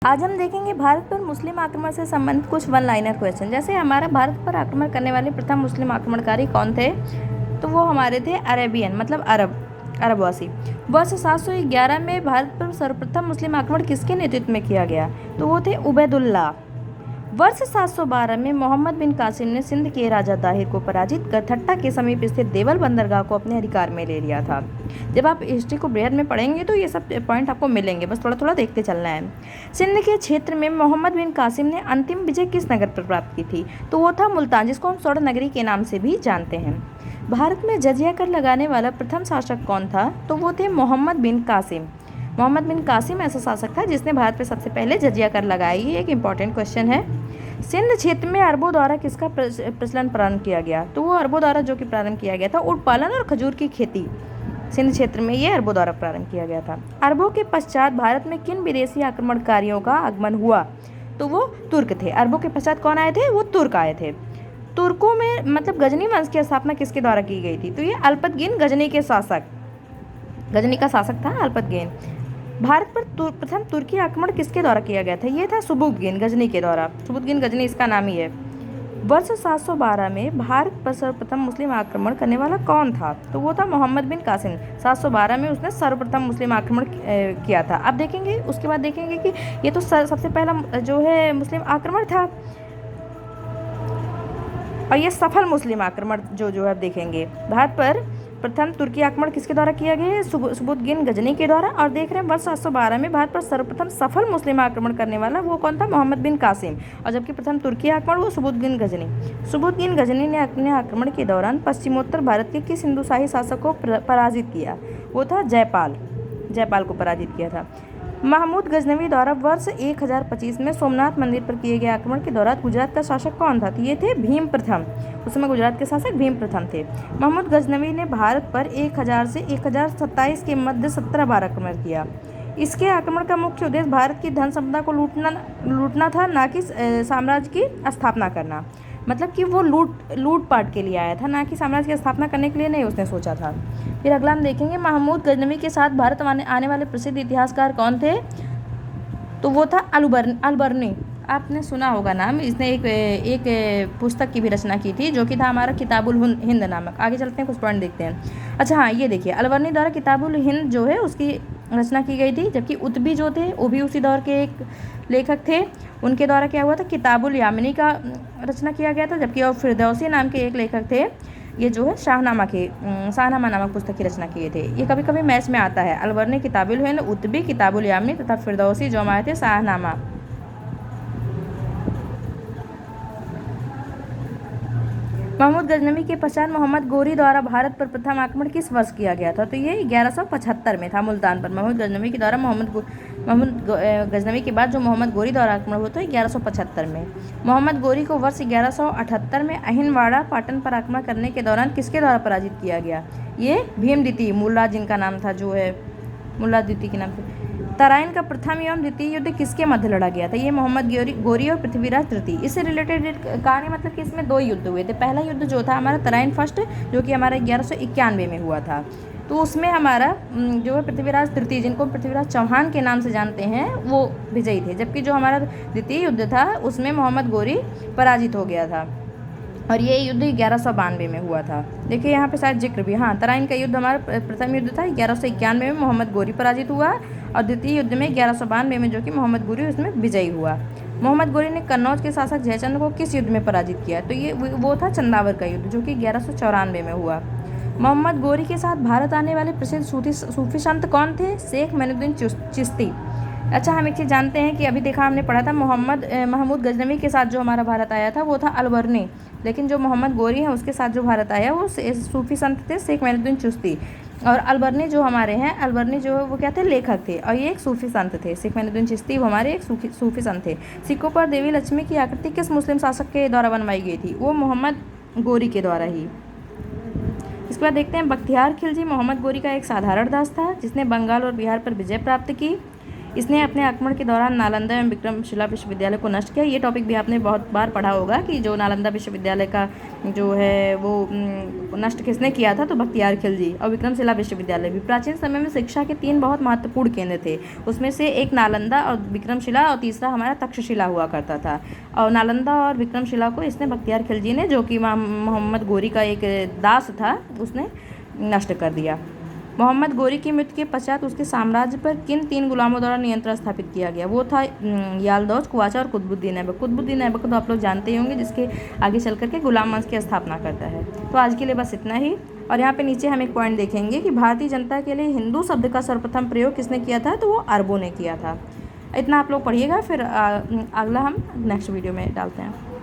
आज हम देखेंगे भारत पर मुस्लिम आक्रमण से संबंधित कुछ वन लाइनर क्वेश्चन। जैसे हमारा भारत पर आक्रमण करने वाले प्रथम मुस्लिम आक्रमणकारी कौन थे, तो वो हमारे थे अरेबियन, मतलब अरबवासी। वर्ष 711 में भारत पर सर्वप्रथम मुस्लिम आक्रमण किसके नेतृत्व में किया गया, तो वो थे उबैदुल्ला। वर्ष 712 में मोहम्मद बिन कासिम ने सिंध के राजा दाहिर को पराजित कर ठट्टा के समीप स्थित देवल बंदरगाह को अपने अधिकार में ले लिया था। जब आप हिस्ट्री को बृहद में पढ़ेंगे तो ये सब पॉइंट आपको मिलेंगे, बस थोड़ा थोड़ा देखते चलना है। सिंध के क्षेत्र में मोहम्मद बिन कासिम ने अंतिम विजय किस नगर पर प्राप्त की थी, तो वो था मुल्तान, जिसको हम स्वर्ण नगरी के नाम से भी जानते हैं। भारत में जजिया कर लगाने वाला प्रथम शासक कौन था, तो वो थे मोहम्मद बिन कासिम। मोहम्मद बिन कासिम ऐसा शासक था जिसने भारत पर सबसे पहले जजिया कर लगाई। ये एक इंपॉर्टेंट क्वेश्चन है। सिंध क्षेत्र में अरबों द्वारा किसका प्रचलन प्रारंभ किया गया, तो वो अरबों द्वारा जो कि प्रारंभ किया गया था ऊँट पालन और खजूर की खेती। सिंध क्षेत्र में ये अरबों द्वारा प्रारंभ किया गया था। अरबों के पश्चात भारत में किन विदेशी आक्रमणकारियों का आगमन हुआ, तो वो तुर्क थे। अरबों के पश्चात कौन आए थे, वो तुर्क आए थे। तुर्कों में मतलब गजनी वंश की स्थापना किसके द्वारा की गई थी, तो ये अल्पतगीन गजनी का शासक था अल्पतगीन। भारत पर प्रथम तुर्की आक्रमण किसके द्वारा किया गया था, ये था सुबुक्तगीन गजनी के द्वारा। सुबुक्तगीन गजनी इसका नाम ही है। वर्ष 712 में भारत पर सर्वप्रथम मुस्लिम आक्रमण करने वाला कौन था, तो वो था मोहम्मद बिन कासिम। 712 में उसने सर्वप्रथम मुस्लिम आक्रमण किया था। अब देखेंगे, उसके बाद देखेंगे कि ये तो सबसे पहला जो है मुस्लिम आक्रमण था, और ये सफल मुस्लिम आक्रमण जो है अब देखेंगे। भारत पर प्रथम तुर्की आक्रमण किसके द्वारा किया गया है, सुबुक्तगीन गजनी के द्वारा। और देख रहे हैं वर्ष 712 में भारत पर सर्वप्रथम सफल मुस्लिम आक्रमण करने वाला वो कौन था, मोहम्मद बिन कासिम। और जबकि प्रथम तुर्की आक्रमण वो सुबुक्तगीन गजनी। सुबुक्तगीन गजनी ने अपने आक्रमण के दौरान पश्चिमोत्तर भारत के किस हिंदुशाही शासक को पराजित किया, वो था जयपाल को पराजित किया था। महमूद गजनवी द्वारा वर्ष 1025 में सोमनाथ मंदिर पर किए गए आक्रमण के दौरान गुजरात का शासक कौन था, तो ये थे भीम प्रथम। उस समय गुजरात के शासक भीम प्रथम थे। महमूद गजनवी ने भारत पर 1000 से 1027 के मध्य 17 बार आक्रमण किया। इसके आक्रमण का मुख्य उद्देश्य भारत की धन संपदा को लूटना था, ना कि साम्राज्य की स्थापना करना। मतलब कि वो लूटपाट के लिए आया था, ना कि साम्राज्य की स्थापना करने के लिए नहीं उसने सोचा था। फिर अगला हम देखेंगे महमूद गजनवी के साथ भारत आने वाले प्रसिद्ध इतिहासकार कौन थे, तो वो था अलबर्नी। आपने सुना होगा नाम। इसने एक पुस्तक की भी रचना की थी जो कि था हमारा किताबुल हिंद नामक। आगे चलते हैं, कुछ पॉइंट देखते हैं। अच्छा हाँ, ये देखिए अलबर्नी द्वारा किताबुल हिंद जो है उसकी रचना की गई थी। जबकि उतबी जो थे वो भी उसी दौर के एक लेखक थे, उनके द्वारा क्या हुआ था, किताबुल यामिनी का रचना किया गया था। जबकि और फिरदौसी नाम के एक लेखक थे, ये जो है शाहनामा नामक पुस्तक की रचना किए थे। ये कभी कभी मैथ्स में आता है। अलबर्नी किताबुल हिंद, उतबी किताबुल यामिनी तथा फिरदौसी जो हमारे थे शाहनामा। महमूद गजनवी के पश्चात मोहम्मद गोरी द्वारा भारत पर प्रथम आक्रमण किस वर्ष किया गया था, तो ये 1175 में था मुल्तान पर। महमूद गजनवी के द्वारा मोहम्मद गजनवी के बाद जो मोहम्मद गोरी द्वारा आक्रमण हुआ था 1175 में। मोहम्मद गोरी को वर्ष 1178 में अहिनवाड़ा पाटन पर आक्रमण करने के दौरान किसके द्वारा पराजित किया गया, ये भीम द्वितीय मुल्ला जिनका नाम था, जो है मुल्ला द्वितीय के नाम से। तराइन का प्रथम एवं द्वितीय युद्ध किसके मध्य लड़ा गया था, ये मोहम्मद गोरी और पृथ्वीराज तृतीय। इससे रिलेटेड कहानी, मतलब कि इसमें दो युद्ध हुए थे। पहला युद्ध जो था हमारा तराइन फर्स्ट, जो कि हमारा 1191 में हुआ था, तो उसमें हमारा जो है पृथ्वीराज तृतीय, जिनको पृथ्वीराज चौहान के नाम से जानते हैं, वो विजयी थे। जबकि जो हमारा द्वितीय युद्ध था उसमें मोहम्मद गोरी पराजित हो गया था, और ये युद्ध 1192 में हुआ था। देखिए यहाँ पे शायद जिक्र भी, हाँ, तराइन का युद्ध हमारा प्रथम युद्ध था 1191 में, मोहम्मद गोरी पराजित हुआ। और द्वितीय युद्ध में 1192 में जो कि मोहम्मद गोरी उसमें विजयी हुआ। मोहम्मद गोरी ने कन्नौज के शासक जयचंद को किस युद्ध में पराजित किया, तो ये वो था चंदावर का युद्ध, जो कि 1194 में हुआ। मोहम्मद गोरी के साथ भारत आने वाले प्रसिद्ध सूफी संत कौन थे, शेख मोइनुद्दीन चिश्ती। अच्छा, हम एक चीज़ जानते हैं कि अभी देखा हमने पढ़ा था महमूद गजनवी के साथ जो हमारा भारत आया था वो था अलबर्नी, लेकिन जो मोहम्मद गोरी है उसके साथ जो भारत आया वो सूफी संत थे शेख मोइनुद्दीन चिश्ती। और अलबर्नी जो हमारे हैं, अलबर्नी जो है वो क्या थे, लेखक थे, और ये एक सूफी संत थे। शेख मोइनुद्दीन चिश्ती वो हमारे एक सूफी संत थे। सिक्कों पर देवी लक्ष्मी की आकृति किस मुस्लिम शासक के द्वारा बनवाई गई थी, वो मोहम्मद गोरी के द्वारा ही। इसके बाद देखते हैं बख्तियार खिलजी मोहम्मद गोरी का एक साधारण दास था जिसने बंगाल और बिहार पर विजय प्राप्त की। इसने अपने आक्रमण के दौरान नालंदा एवं विक्रमशिला विश्वविद्यालय को नष्ट किया। ये टॉपिक भी आपने बहुत बार पढ़ा होगा कि जो नालंदा विश्वविद्यालय का जो है वो नष्ट किसने किया था, तो बख्तियार खिलजी। और विक्रमशिला विश्वविद्यालय भी प्राचीन समय में शिक्षा के 3 बहुत महत्वपूर्ण केंद्र थे। उसमें से एक नालंदा और विक्रमशिला और तीसरा हमारा तक्षशिला हुआ करता था। और नालंदा और विक्रमशिला को इसने बख्तियार खिलजी ने, जो कि मोहम्मद गोरी का एक दास था, उसने नष्ट कर दिया। मोहम्मद गोरी की मृत्यु के पश्चात उसके साम्राज्य पर किन 3 गुलामों द्वारा नियंत्रण स्थापित किया गया? वो था यालदौज, कुवाचा और कुतुबुद्दीन ऐबक। कुतुबुद्दीन ऐबक को तो आप लोग जानते ही होंगे, जिसके आगे चल करके गुलाम वंश की स्थापना करता है। तो आज के लिए बस इतना ही। और यहाँ पे नीचे हम एक पॉइंट देखेंगे कि भारतीय जनता के लिए हिंदू शब्द का सर्वप्रथम प्रयोग किसने किया था, तो वो अरबों ने किया था। इतना आप लोग पढ़िएगा, फिर अगला हम नेक्स्ट वीडियो में डालते हैं।